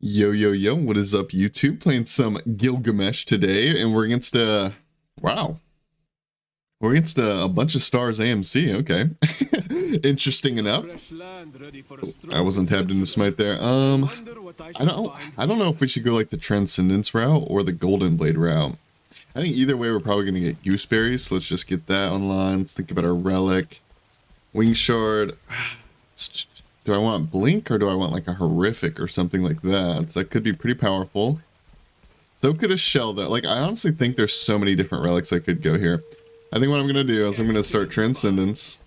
Yo, yo, yo, what is up, YouTube? Playing some Gilgamesh today, and we're against, wow. We're against a bunch of stars AMC, okay. Interesting enough. I wasn't tabbed into Smite there. I don't know if we should go like the Transcendence route or the Golden Blade route. I think either way we're probably going to get Gooseberries, so let's just get that online. Let's think about our Relic. Wing Shard. Do I want Blink or do I want like a Horrific or something like that? So that could be pretty powerful. So could a Shell though. Like I honestly think there's so many different relics I could go here. I think what I'm going to do is I'm going to start Transcendence.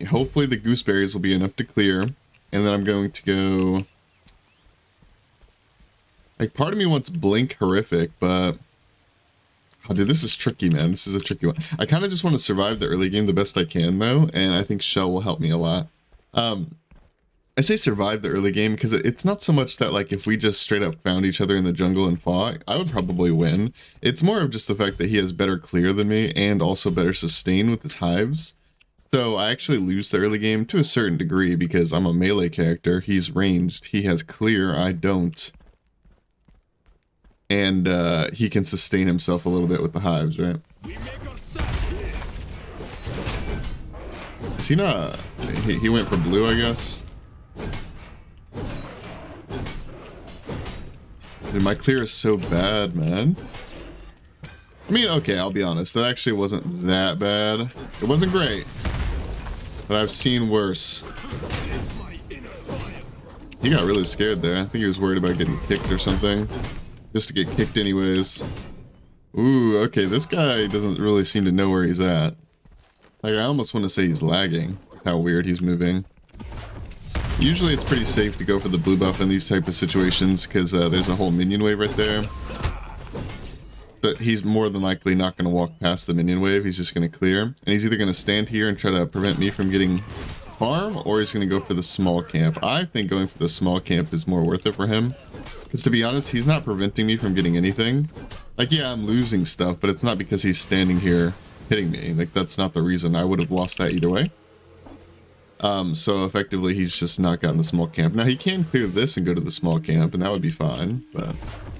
Hopefully the Gooseberries will be enough to clear. And then I'm going to go... Like part of me wants Blink Horrific, but... Oh, dude, this is tricky, man. This is a tricky one. I kind of just want to survive the early game the best I can, though. And I think Shell will help me a lot. I say survive the early game because it's not so much that like if we just straight up found each other in the jungle and fought, I would probably win. It's more of just the fact that he has better clear than me and also better sustain with his hives. So I actually lose the early game to a certain degree because I'm a melee character. He's ranged. He has clear. I don't. And he can sustain himself a little bit with the hives, right? Is he not... He went for blue, I guess. Dude, my clear is so bad, man. I mean, okay, I'll be honest. That actually wasn't that bad. It wasn't great. But I've seen worse. He got really scared there. I think he was worried about getting kicked or something. Just to get kicked anyways. Ooh, okay, this guy doesn't really seem to know where he's at. Like, I almost want to say he's lagging. How weird he's moving. Usually it's pretty safe to go for the blue buff in these type of situations because there's a whole minion wave right there. So he's more than likely not going to walk past the minion wave. He's just going to clear. And he's either going to stand here and try to prevent me from getting farm, or he's going to go for the small camp. I think going for the small camp is more worth it for him. Because to be honest, he's not preventing me from getting anything. Like, yeah, I'm losing stuff, but it's not because he's standing here hitting me. Like, that's not the reason. I would have lost that either way. So effectively he's just not gotten the small camp. Now he can clear this and go to the small camp and that would be fine, but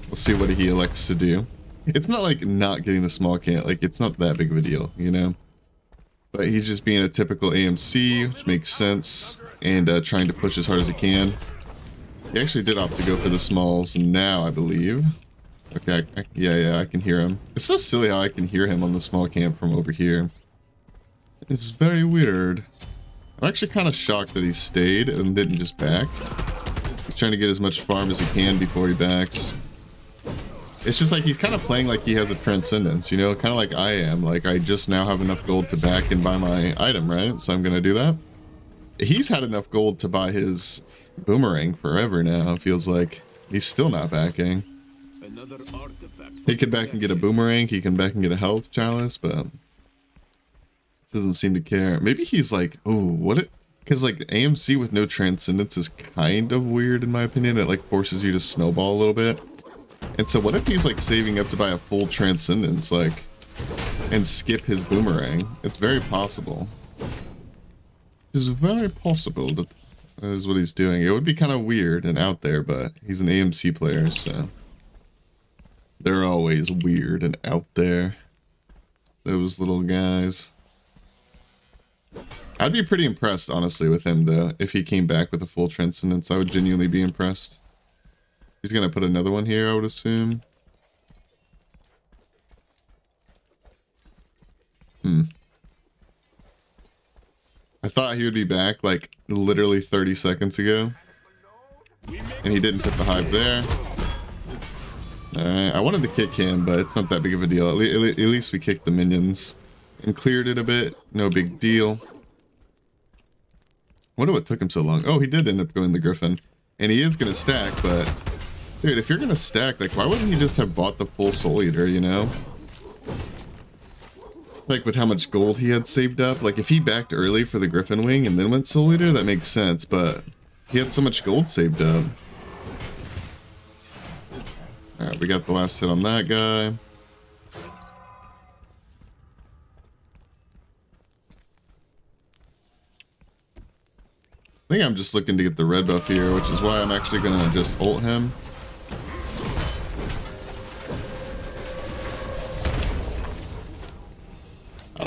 we'll see what he elects to do. It's not like not getting the small camp, like it's not that big of a deal, you know? But he's just being a typical AMC, which makes sense, and trying to push as hard as he can. He actually did opt to go for the smalls now, I believe. Okay, yeah, I can hear him. It's so silly how I can hear him on the small camp from over here. It's very weird. I'm actually kind of shocked that he stayed and didn't just back. He's trying to get as much farm as he can before he backs. It's just like he's kind of playing like he has a Transcendence, you know? Kind of like I am. Like, I just now have enough gold to back and buy my item, right? So I'm going to do that. He's had enough gold to buy his boomerang forever now, it feels like. He's still not backing. He can back and get a boomerang. He can back and get a health chalice, but... doesn't seem to care. Maybe he's like, oh, what it... Because, like, AMC with no Transcendence is kind of weird, in my opinion. It, like, forces you to snowball a little bit. And so what if he's, like, saving up to buy a full Transcendence, like, and skip his boomerang? It's very possible. It's very possible that is what he's doing. It would be kind of weird and out there, but he's an AMC player, so... They're always weird and out there. Those little guys. I'd be pretty impressed, honestly, with him, though. If he came back with a full Transcendence, I would genuinely be impressed. He's gonna put another one here, I would assume. I thought he would be back, like, literally 30 seconds ago. And he didn't put the hive there. Alright, I wanted to kick him, but it's not that big of a deal. At least we kicked the minions. And cleared it a bit. No big deal. I wonder what took him so long. Oh, he did end up going the Griffin. And he is going to stack, but... Dude, if you're going to stack, like, why wouldn't he just have bought the full Soul Eater, you know? Like, with how much gold he had saved up. Like, if he backed early for the Griffin Wing and then went Soul Eater, that makes sense, but... He had so much gold saved up. Alright, we got the last hit on that guy. I think I'm just looking to get the red buff here, which is why I'm actually gonna just ult him.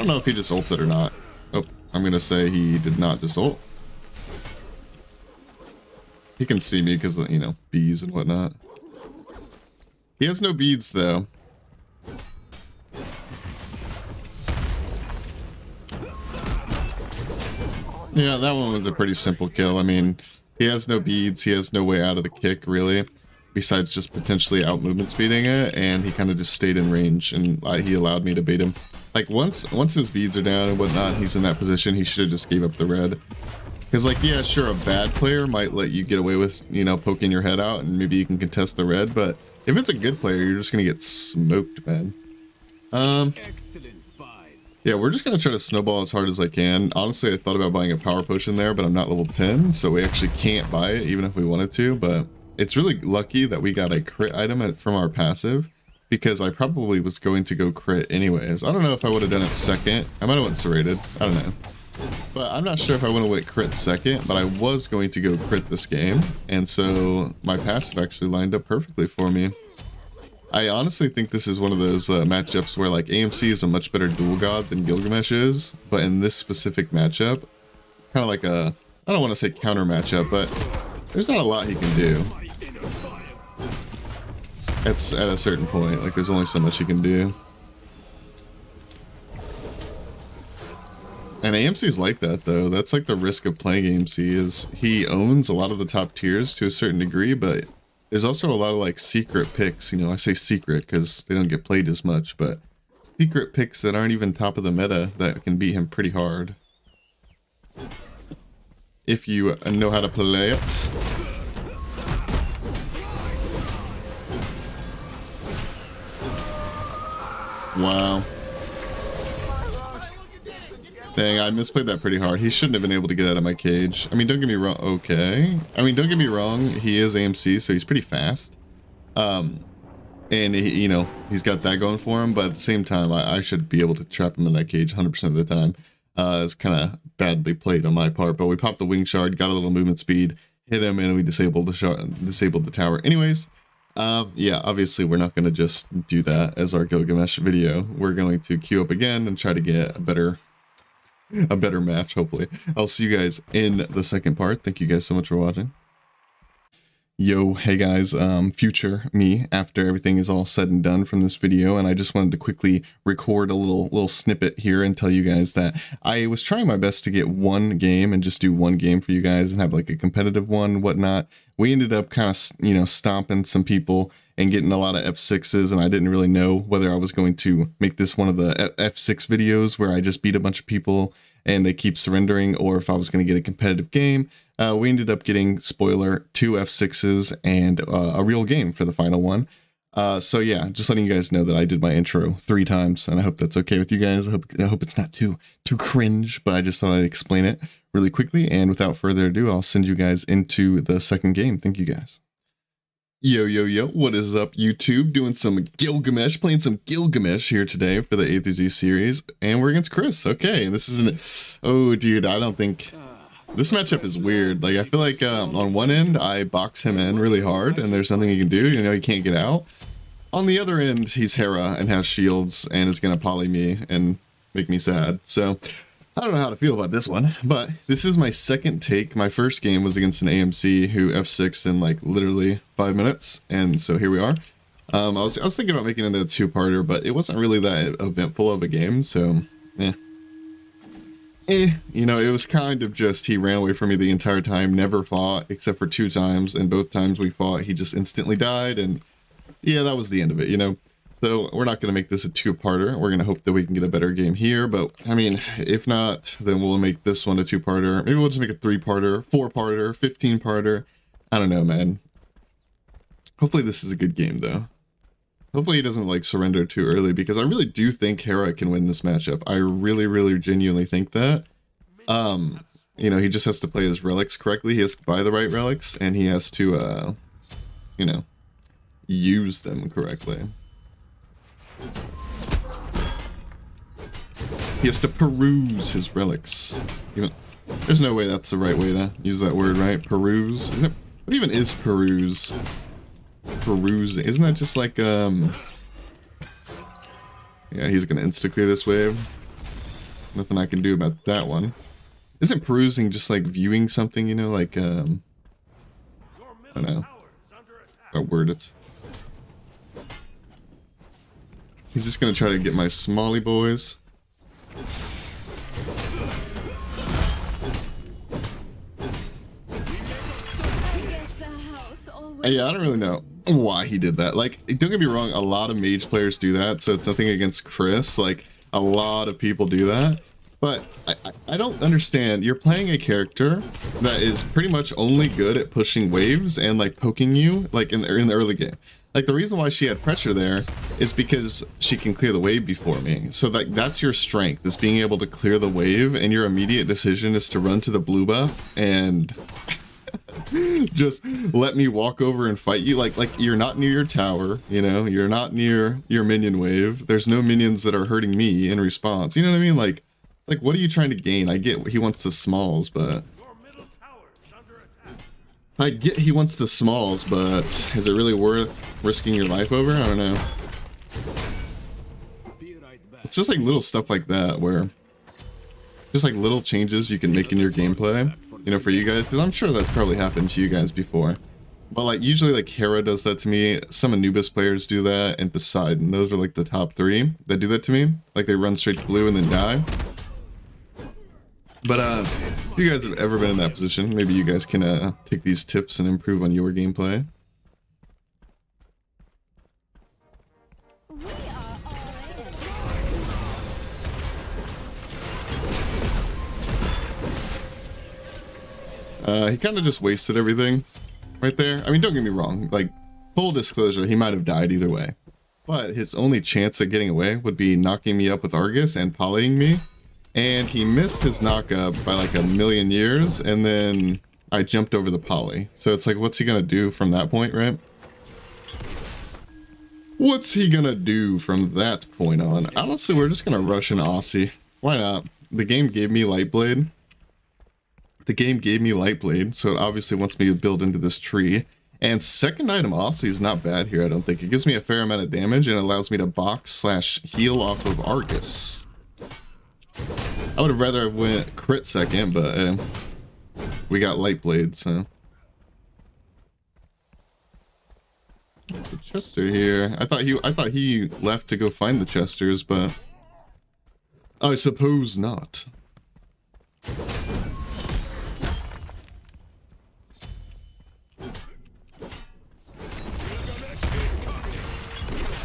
don't know if he just ulted or not. Oh, I'm gonna say he did not just ult. He can see me because, you know, bees and whatnot. He has no beads, though. Yeah, that one was a pretty simple kill. I mean, he has no beads. He has no way out of the kick, really, besides just potentially out movement speeding it, and he kind of just stayed in range, and he allowed me to bait him. Like, once his beads are down and whatnot, he's in that position, he should have just gave up the red. Because, like, yeah, sure, a bad player might let you get away with, you know, poking your head out, and maybe you can contest the red, but if it's a good player, you're just gonna get smoked, man. Yeah, we're just gonna try to snowball as hard as I can. Honestly, I thought about buying a power potion there, but I'm not level 10, so we actually can't buy it, even if we wanted to, but it's really lucky that we got a crit item from our passive, because I probably was going to go crit anyways. I don't know if I would have done it second. I might have went serrated. I don't know. But I'm not sure if I would have went crit second, but I was going to go crit this game, and so my passive actually lined up perfectly for me. I honestly think this is one of those matchups where, like, AMC is a much better duel god than Gilgamesh is, but in this specific matchup, kind of like a, I don't want to say counter matchup, but there's not a lot he can do. It's at a certain point, like, there's only so much he can do. And AMC's like that, though. That's like the risk of playing AMC, is he owns a lot of the top tiers to a certain degree, but there's also a lot of, like, secret picks. You know, I say secret because they don't get played as much, but secret picks that aren't even top of the meta that can beat him pretty hard, if you know how to play it. Wow. Dang, I misplayed that pretty hard. He shouldn't have been able to get out of my cage. I mean, don't get me wrong. Okay. I mean, don't get me wrong. He is AMC, so he's pretty fast. And, he, you know, he's got that going for him. But at the same time, I should be able to trap him in that cage 100% of the time. It's kind of badly played on my part. But we popped the wing shard, got a little movement speed, hit him, and we disabled the tower. Anyways, yeah, obviously we're not going to just do that as our Gilgamesh video. We're going to queue up again and try to get a better match, hopefully. I'll see you guys in the second part. Thank you guys so much for watching. Yo, hey guys, future me after everything is all said and done from this video, and I just wanted to quickly record a little snippet here and tell you guys that I was trying my best to get one game and just do one game for you guys and have like a competitive one, whatnot. We ended up kind of, you know, stomping some people and getting a lot of F6s, and I didn't really know whether I was going to make this one of the F6 videos where I just beat a bunch of people and they keep surrendering, or if I was going to get a competitive game. We ended up getting, spoiler, 2 F6s and a real game for the final one. So yeah, just letting you guys know that I did my intro 3 times, and I hope that's okay with you guys. I hope it's not too cringe, but I just thought I'd explain it really quickly. And without further ado, I'll send you guys into the second game. Thank you guys. Yo, what is up, YouTube? Doing some Gilgamesh, playing some Gilgamesh here today for the A through Z series, and we're against Chris. Okay, this is oh, dude, I don't think... This matchup is weird. Like, I feel like on one end, I box him in really hard, and there's nothing he can do. You know, he can't get out. On the other end, he's Hera and has shields and is going to poly me and make me sad. So, I don't know how to feel about this one, but this is my second take. My first game was against an AMC who F6'd in, like, literally 5 minutes, and so here we are. I was thinking about making it a 2-parter, but it wasn't really that eventful of a game, so, you know, it was kind of just, he ran away from me the entire time, never fought, except for 2 times, and both times we fought, he just instantly died, and yeah, that was the end of it, you know? So, we're not going to make this a 2-parter, we're going to hope that we can get a better game here, but, I mean, if not, then we'll make this one a 2-parter, maybe we'll just make a 3-parter, 4-parter, 15-parter, I don't know, man. Hopefully this is a good game, though. Hopefully he doesn't, like, surrender too early, because I really do think Hera can win this matchup. I really genuinely think that. You know, he just has to play his relics correctly. He has to buy the right relics, and he has to, you know, use them correctly. He has to peruse his relics. Even, there's no way that's the right way to use that word, right? Peruse? What even is peruse? Perusing. Isn't that just like, yeah, he's gonna insta-clear this wave. Nothing I can do about that one. Isn't perusing just like viewing something, you know, like, I don't know how to word it. He's just gonna try to get my smally boys. Yeah, I don't really know why he did that. Like, don't get me wrong, a lot of mage players do that, so it's nothing against Chris. Like, a lot of people do that. But I don't understand. You're playing a character that is pretty much only good at pushing waves and like poking you like in the early game. Like the reason why she had pressure there is because she can clear the wave before me. So that's your strength, is being able to clear the wave, and your immediate decision is to run to the blue buff and just let me walk over and fight you. Like you're not near your tower, you know, you're not near your minion wave. There's no minions that are hurting me in response. You know what I mean? Like what are you trying to gain? I get he wants the smalls, but I get he wants the smalls, but is it really worth risking your life over? I don't know. It's just like little stuff like that where just like little changes you can make in your gameplay, you know, for you guys, because I'm sure that's probably happened to you guys before. But like usually like Hera does that to me, some Anubis players do that, and Poseidon. Those are like the top 3 that do that to me. Like they run straight to blue and then die. But if you guys have ever been in that position, maybe you guys can take these tips and improve on your gameplay. He kind of just wasted everything right there. I mean, don't get me wrong, like, full disclosure, he might have died either way. But his only chance at getting away would be knocking me up with Argus and polying me. And he missed his knockup by like 1,000,000 years, and then I jumped over the poly. So it's like, what's he gonna do from that point, right? What's he gonna do from that point on? Honestly, we're just gonna rush an Aussie. Why not? The game gave me Lightblade. The game gave me Lightblade, so it obviously wants me to build into this tree. And second item Aussie is not bad here, I don't think. It gives me a fair amount of damage and allows me to box/heal off of Argus. I would have rather went crit second, but we got Lightblade, so. The Chester here. I thought he left to go find the Chesters, but I suppose not.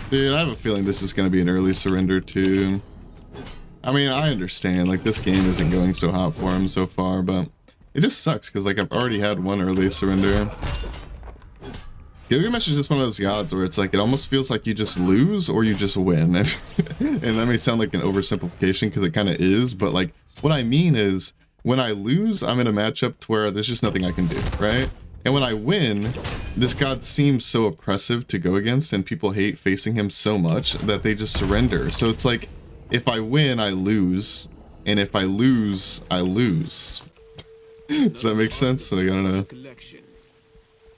Dude, I have a feeling this is going to be an early surrender too. I mean, I understand, like, this game isn't going so hot for him so far, but it just sucks, because, like, I've already had one early surrender. Gilgamesh is just one of those gods where it's like, it almost feels like you just lose or you just win. And that may sound like an oversimplification, because it kind of is, but, like, what I mean is, when I lose, I'm in a matchup to where there's just nothing I can do, right? And when I win, this god seems so oppressive to go against, and people hate facing him so much that they just surrender. So it's like, if I win, I lose, and if I lose, I lose. Does that make sense? Like, I don't know.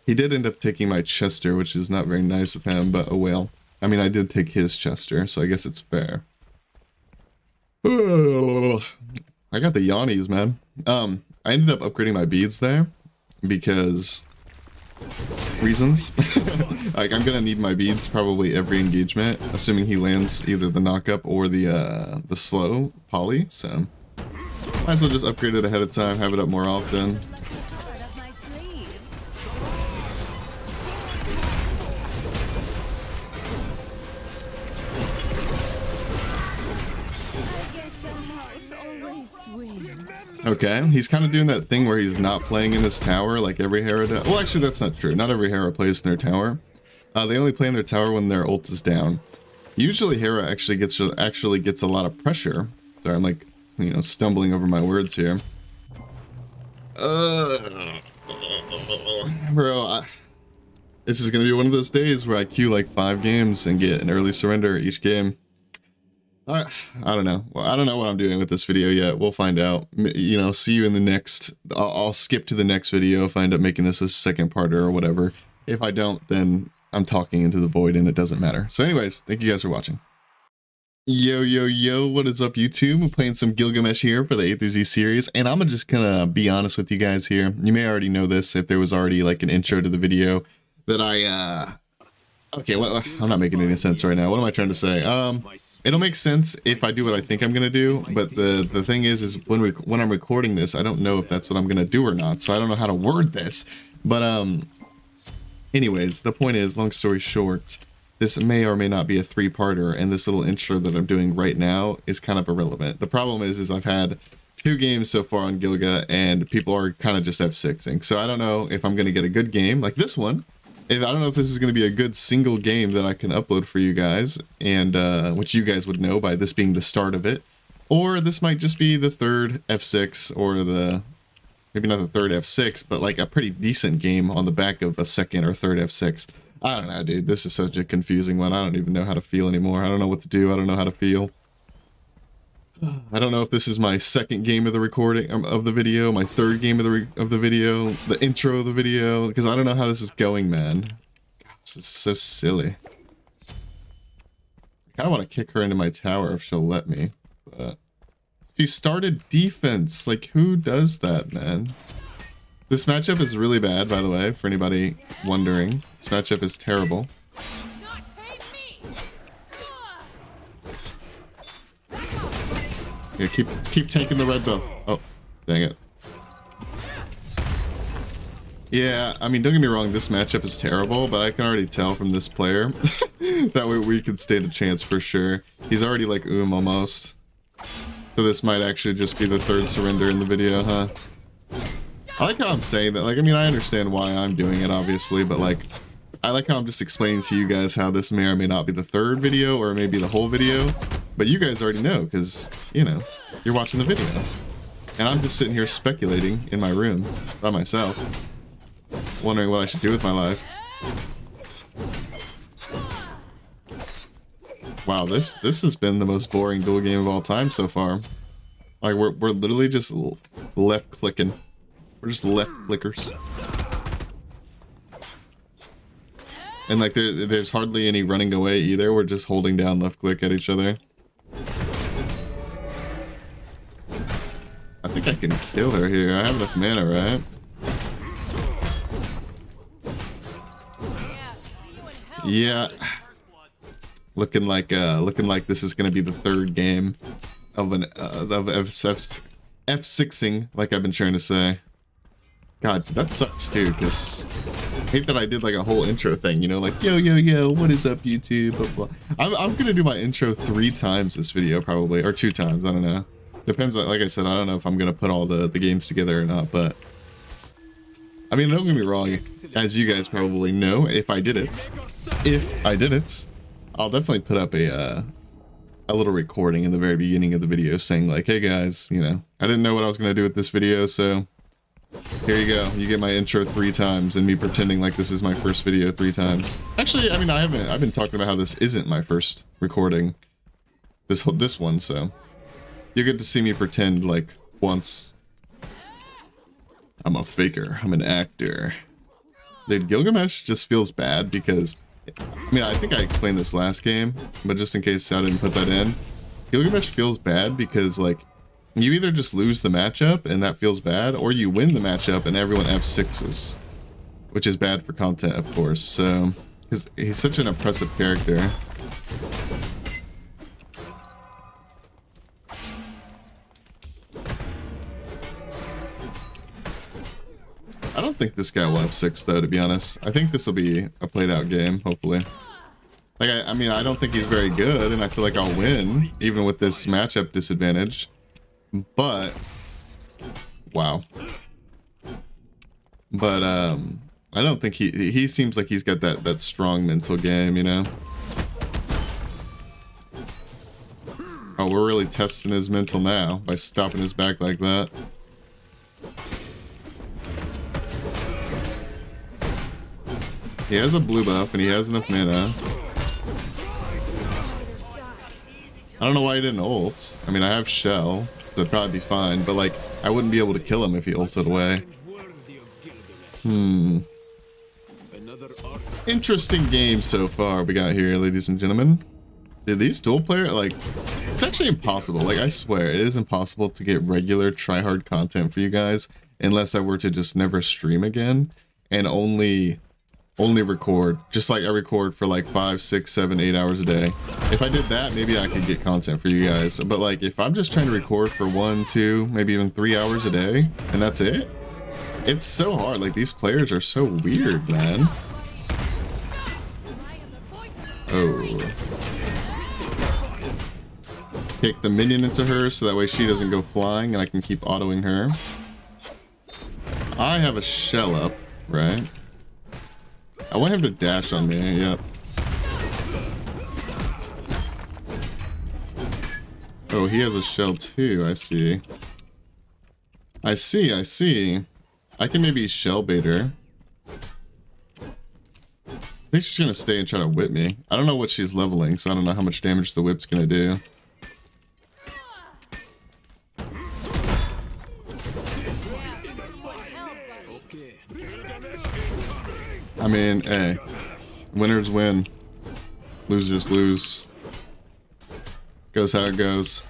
He did end up taking my Chester, which is not very nice of him, but oh well. I mean, I did take his Chester, so I guess it's fair. Oh, I got the Yawnies, man. I ended up upgrading my beads there because reasons. Like, I'm gonna need my beads probably every engagement, assuming he lands either the knockup or the slow poly, so might as well just upgrade it ahead of time, have it up more often. Okay, he's kind of doing that thing where he's not playing in his tower like every Hera does. Well, actually, that's not true. Not every Hera plays in their tower. They only play in their tower when their ult is down. Usually, Hera actually gets a lot of pressure. Sorry, I'm like, you know, stumbling over my words here. Bro, this is gonna be one of those days where I queue like 5 games and get an early surrender each game. I don't know. Well, I don't know what I'm doing with this video yet. We'll find out. You know, see you in the next. I'll skip to the next video if I end up making this a second parter or whatever. If I don't, then I'm talking into the void and it doesn't matter. So anyways, thank you guys for watching. Yo, yo, yo, what is up, YouTube? I'm playing some Gilgamesh here for the A through Z series, and I'm just gonna be honest with you guys here. You may already know this if there was already like an intro to the video that okay, well, I'm not making any sense right now. What am I trying to say? It'll make sense if I do what I think I'm gonna do, but the thing is when I'm recording this, I don't know if that's what I'm gonna do or not, so I don't know how to word this. But anyways, the point is, long story short, this may or may not be a three-parter, and this little intro that I'm doing right now is kind of irrelevant. The problem is I've had 2 games so far on Gilga, and people are kind of just F6ing. So I don't know if I'm going to get a good game like this one. I don't know if this is going to be a good single game that I can upload for you guys, and which you guys would know by this being the start of it. Or this might just be the third F6, or maybe not the third F6, but like a pretty decent game on the back of a second or third F6. I don't know, dude. This is such a confusing one. I don't even know how to feel anymore. I don't know what to do. I don't know how to feel. I don't know if this is my second game of the recording of the video, my third game of the video, the intro of the video, because I don't know how this is going, man. God, this is so silly. I kind of want to kick her into my tower if she'll let me, but she started defense. Like, who does that, man? This matchup is really bad, by the way, for anybody wondering. This matchup is terrible. Yeah, keep taking the red buff. Oh, dang it. Yeah, I mean, don't get me wrong, this matchup is terrible, but I can already tell from this player that we could stand a chance for sure. He's already like almost. So this might actually just be the third surrender in the video, huh? I like how I'm saying that. Like, I mean, I understand why I'm doing it, obviously, but like, I like how I'm just explaining to you guys how this may or may not be the third video, or maybe the whole video. But you guys already know, because, you know, you're watching the video. And I'm just sitting here speculating in my room by myself, wondering what I should do with my life. Wow, this has been the most boring duel game of all time so far. Like, we're literally just left clicking. We're just left clickers. And like there's hardly any running away either. We're just holding down left click at each other. I think I can kill her here. I have enough mana, right? Yeah. Looking like this is gonna be the third game of an F6ing, like I've been trying to say. God, that sucks too, because I hate that I did like a whole intro thing, you know, like, yo, yo, yo, what is up, YouTube, blah, blah. I'm gonna do my intro 3 times this video, probably, or 2 times, I don't know. Depends, like I said, I don't know if I'm gonna put all the games together or not, but... I mean, don't get me wrong, as you guys probably know, if I did it, I'll definitely put up a little recording in the very beginning of the video saying like, hey guys, you know, I didn't know what I was gonna do with this video, so... here you go. You get my intro 3 times and me pretending like this is my first video 3 times. Actually, I mean, I've been talking about how this isn't my first recording. This one, so you get to see me pretend like once. I'm a faker. I'm an actor. Dude, Gilgamesh just feels bad because, I mean, I think I explained this last game, but just in case I didn't put that in, Gilgamesh feels bad because like, you either just lose the matchup and that feels bad, or you win the matchup and everyone F6s, which is bad for content, of course. So, because he's such an impressive character. I don't think this guy will F6 though, to be honest. I think this will be a played out game, hopefully. Like, I mean, I don't think he's very good, and I feel like I'll win, even with this matchup disadvantage. But wow. But I don't think he seems like he's got that strong mental game, you know. Oh, we're really testing his mental now by stopping his back like that. He has a blue buff and he has enough mana. I don't know why he didn't ult. I mean, I have shell. So it'd probably be fine, but like, I wouldn't be able to kill him if he ulted away. Interesting game so far we got here, ladies and gentlemen. Dude, these dual player, like, it's actually impossible. Like, I swear, it is impossible to get regular try-hard content for you guys unless I were to just never stream again and only record. Just like I record for like 5, 6, 7, 8 hours a day. If I did that, maybe I could get content for you guys. But like, if I'm just trying to record for 1, 2, maybe even 3 hours a day, and that's it, it's so hard. Like, these players are so weird, man. Oh. Kick the minion into her so that way she doesn't go flying and I can keep autoing her. I have a shell up, right? I want him to dash on me, yep. Oh, he has a shell too, I see. I see. I can maybe shell bait her. I think she's gonna stay and try to whip me. I don't know what she's leveling, so I don't know how much damage the whip's gonna do. I mean, hey, winners win, losers lose. Goes how it goes.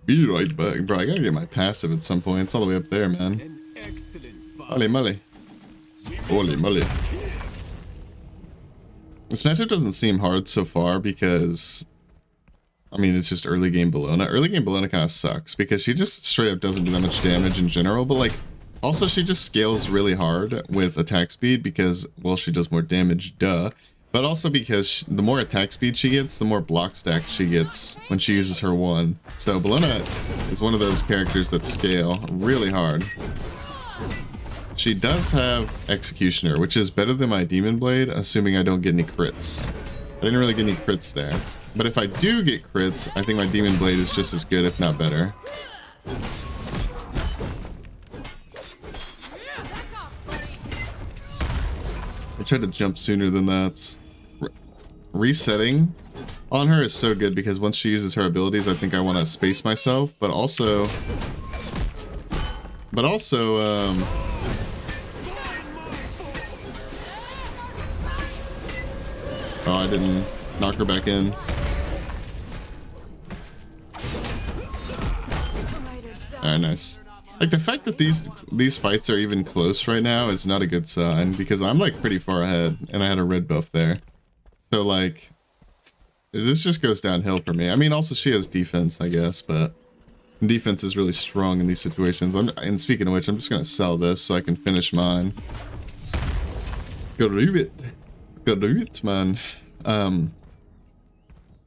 Be right back. Bro, I gotta get my passive at some point. It's all the way up there, man. Holy moly. Holy moly. This matchup doesn't seem hard so far because, I mean, it's just early game Bellona. Early game Bellona kind of sucks because she just straight up doesn't do that much damage in general, but like, also she just scales really hard with attack speed because, well, she does more damage, duh. But also because the more attack speed she gets, the more block stacks she gets when she uses her one. So Bellona is one of those characters that scale really hard. She does have Executioner, which is better than my Demon Blade, assuming I don't get any crits. I didn't really get any crits there. But if I do get crits, I think my Demon Blade is just as good, if not better. I tried to jump sooner than that. Resetting on her is so good because once she uses her abilities, I think I want to space myself, but also, oh, I didn't knock her back in. Alright, nice. Like, the fact that these fights are even close right now is not a good sign because I'm like pretty far ahead and I had a red buff there. So like, this just goes downhill for me. I mean, also she has defense, I guess, but defense is really strong in these situations. And speaking of which, I'm just gonna sell this so I can finish mine. Go do it, man.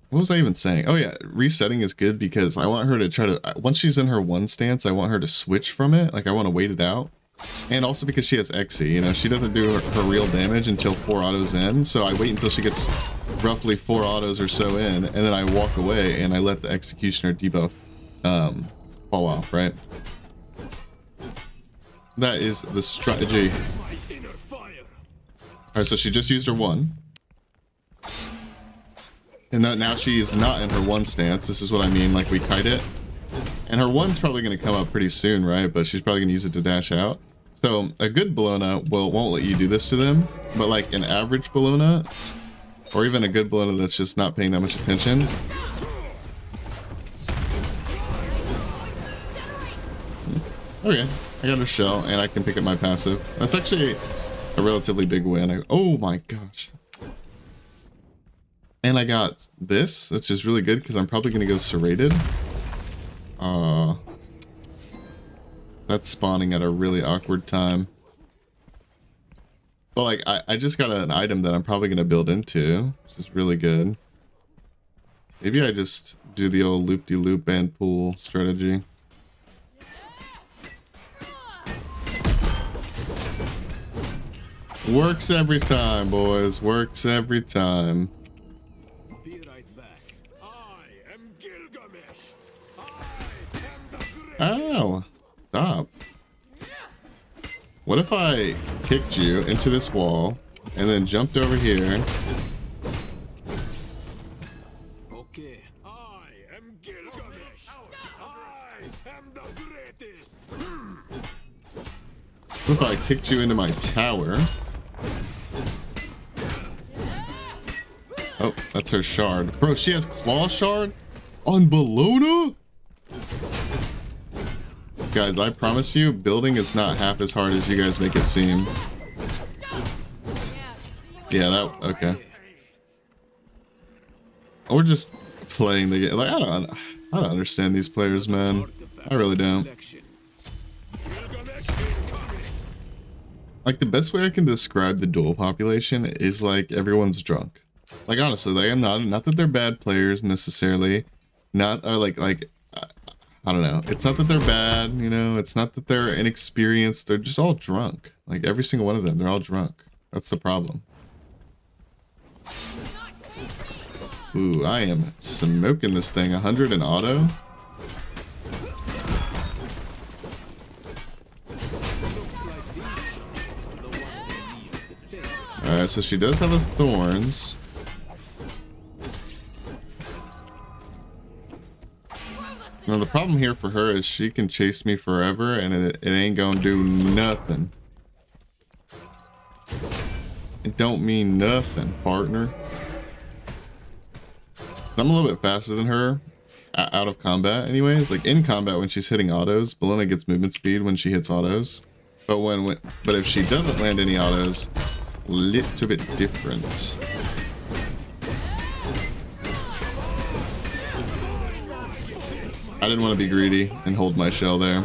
What was I even saying? Oh yeah, resetting is good because I want her to try to, once she's in her one stance, I want her to switch from it. Like, I want to wait it out. And also because she has Xe, you know, she doesn't do her real damage until 4 autos in. So I wait until she gets roughly 4 autos or so in, and then I walk away and I let the Executioner debuff fall off, right? That is the strategy. Alright, so she just used her one. And now she's not in her one stance. This is what I mean, like we kite it. And her one's probably going to come up pretty soon, right? But she's probably going to use it to dash out. So a good Bellona won't let you do this to them. But like an average Bellona, or even a good Bellona that's just not paying that much attention. Okay, I got her shell and I can pick up my passive. That's actually a relatively big win. Oh my gosh. And I got this, which is really good because I'm probably going to go serrated. That's spawning at a really awkward time. But like, I just got an item that I'm probably going to build into, which is really good. Maybe I just do the old loop-de-loop and pool strategy. Works every time, boys. Works every time. Be right back. I am Gilgamesh. Ow! Stop. What if I kicked you into this wall and then jumped over here? Okay. I am Gilgamesh. I am the greatest. What if I kicked you into my tower? Oh, that's her shard. Bro, she has claw shard on Bologna? Guys, I promise you, building is not half as hard as you guys make it seem. Yeah, that, okay. We're just playing the game. Like, I don't understand these players, man. I really don't. Like, the best way I can describe the duel population is like everyone's drunk. Like, honestly, like, I'm not that they're bad players necessarily. Not I don't know. It's not that they're bad, you know, it's not that they're inexperienced. They're just all drunk. Like, every single one of them, they're all drunk. That's the problem. Ooh, I am smoking this thing. 100 in auto. Alright, so she does have a thorns. Now the problem here for her is she can chase me forever and it ain't gonna do nothing. It don't mean nothing, partner. I'm a little bit faster than her out of combat anyways. Like in combat when she's hitting autos, Bologna gets movement speed when she hits autos. But but if she doesn't land any autos, a little bit different. I didn't want to be greedy and hold my shell there.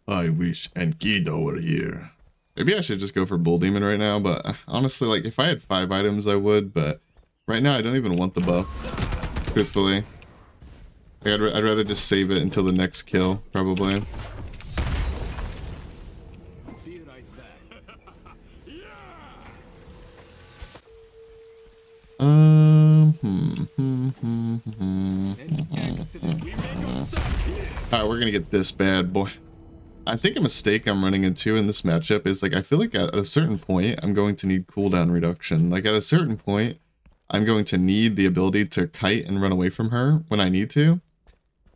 I wish Enkidu were here. Maybe I should just go for Bull Demon right now, but honestly, like, if I had 5 items, I would, but right now I don't even want the buff, truthfully. Like, I'd rather just save it until the next kill, probably. Alright, we're gonna get this bad boy. I think a mistake I'm running into in this matchup is, like, I feel like at a certain point, I'm going to need cooldown reduction. Like, at a certain point, I'm going to need the ability to kite and run away from her when I need to.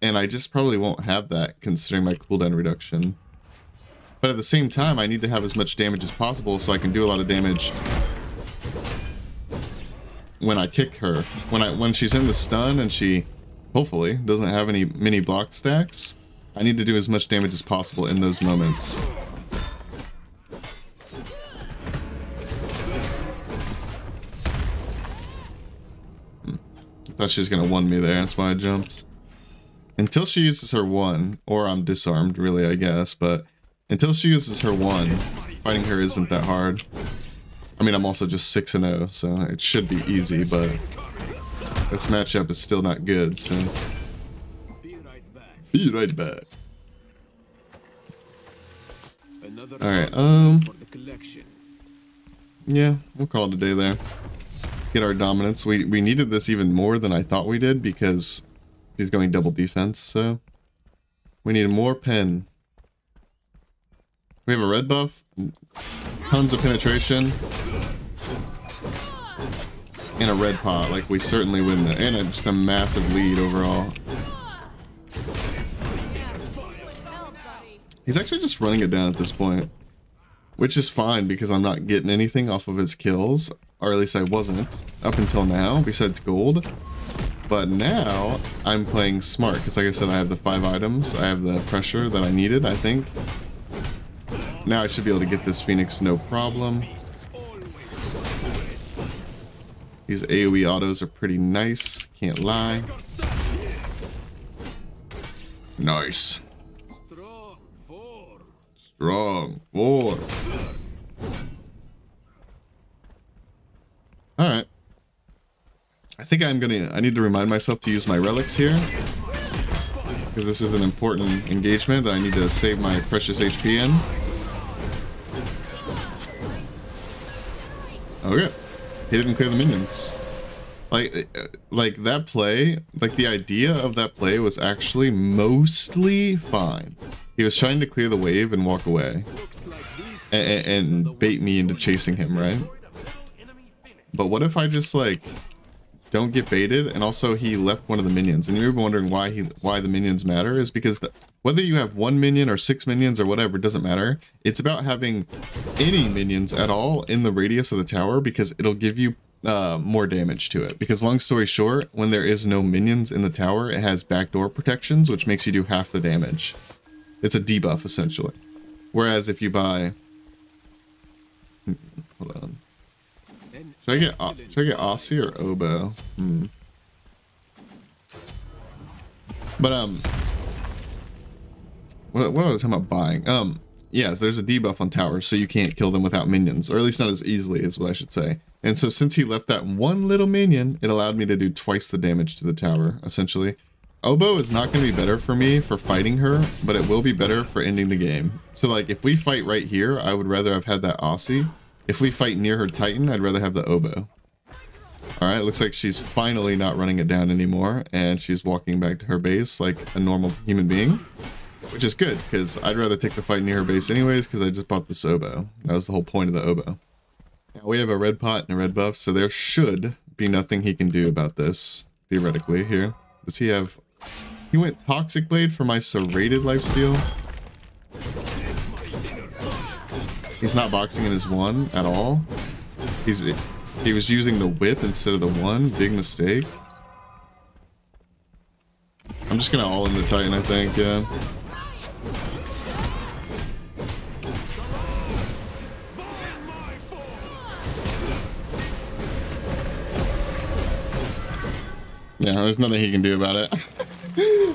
And I just probably won't have that, considering my cooldown reduction. But at the same time, I need to have as much damage as possible so I can do a lot of damage when I kick her. When she's in the stun and she, hopefully, doesn't have any mini block stacks, I need to do as much damage as possible in those moments. I thought she was gonna 1 me there, that's why I jumped. Until she uses her 1, or I'm disarmed, really, I guess, but until she uses her 1, fighting her isn't that hard. I mean, I'm also just 6-0, so it should be easy, but this matchup is still not good, so... Be right back. Alright, yeah, we'll call it a day there. Get our dominance. We needed this even more than I thought we did because he's going double defense, so we need more pen. We have a red buff, tons of penetration, and a red pot. Like, we certainly win that, and just a massive lead overall. He's actually just running it down at this point, which is fine because I'm not getting anything off of his kills, or at least I wasn't up until now, besides gold. But now I'm playing smart because, like I said, I have the 5 items. I have the pressure that I needed, I think. Now I should be able to get this Phoenix no problem. These AoE autos are pretty nice, can't lie. Nice. Strong 4. Alright. I think I need to remind myself to use my relics here. Because this is an important engagement that I need to save my precious HP in. Okay. He didn't clear the minions. Like that play, like the idea of that play was actually mostly fine. He was trying to clear the wave and walk away. And bait me into chasing him, right? But what if I just, like, don't get baited, and also he left one of the minions? And you're wondering why the minions matter is because Whether you have 1 minion or 6 minions or whatever, doesn't matter. It's about having any minions at all in the radius of the tower, because it'll give you more damage to it. Because long story short, when there is no minions in the tower, it has backdoor protections, which makes you do half the damage. It's a debuff, essentially. Whereas if you buy... Hold on. Should I get Aussie or Oboe? But, what was I talking about buying? Yes, there's a debuff on towers, so you can't kill them without minions, or at least not as easily, is what I should say. And so since he left that one little minion, it allowed me to do twice the damage to the tower, essentially. Oboe is not going to be better for me for fighting her, but it will be better for ending the game. So like, if we fight right here, I would rather have had that Aussie. If we fight near her Titan, I'd rather have the Oboe. Alright, looks like she's finally not running it down anymore, and she's walking back to her base like a normal human being. Which is good, because I'd rather take the fight near her base anyways, because I just bought this Oboe. That was the whole point of the Oboe. Now, we have a red pot and a red buff, so there should be nothing he can do about this, theoretically, here. Does he have... He went Toxic Blade for my serrated lifesteal. He's not boxing in his 1 at all. He was using the whip instead of the 1. Big mistake. I'm just gonna all in the Titan, I think, yeah. Yeah, there's nothing he can do about it.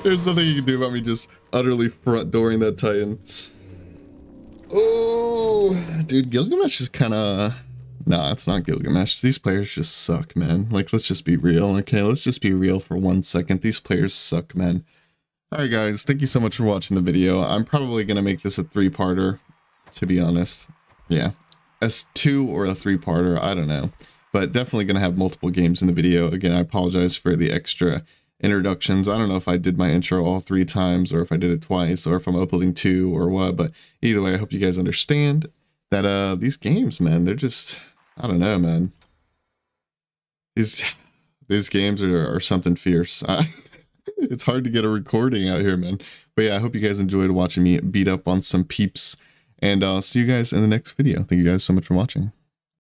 There's nothing he can do about me just utterly front-dooring that Titan. Oh, dude, Gilgamesh is kind of... Nah, it's not Gilgamesh. These players just suck, man. Like, let's just be real, okay? Let's just be real for 1 second. These players suck, man. Alright, guys, thank you so much for watching the video. I'm probably going to make this a 3-parter, to be honest. Yeah. S2 or a 3-parter, I don't know. But definitely going to have multiple games in the video. Again, I apologize for the extra introductions. I don't know if I did my intro all 3 times, or if I did it twice, or if I'm uploading 2 or what, but either way, I hope you guys understand that these games, man, they're just, I don't know, man. These games are something fierce. It's hard to get a recording out here, man. But yeah, I hope you guys enjoyed watching me beat up on some peeps, and I'll see you guys in the next video. Thank you guys so much for watching.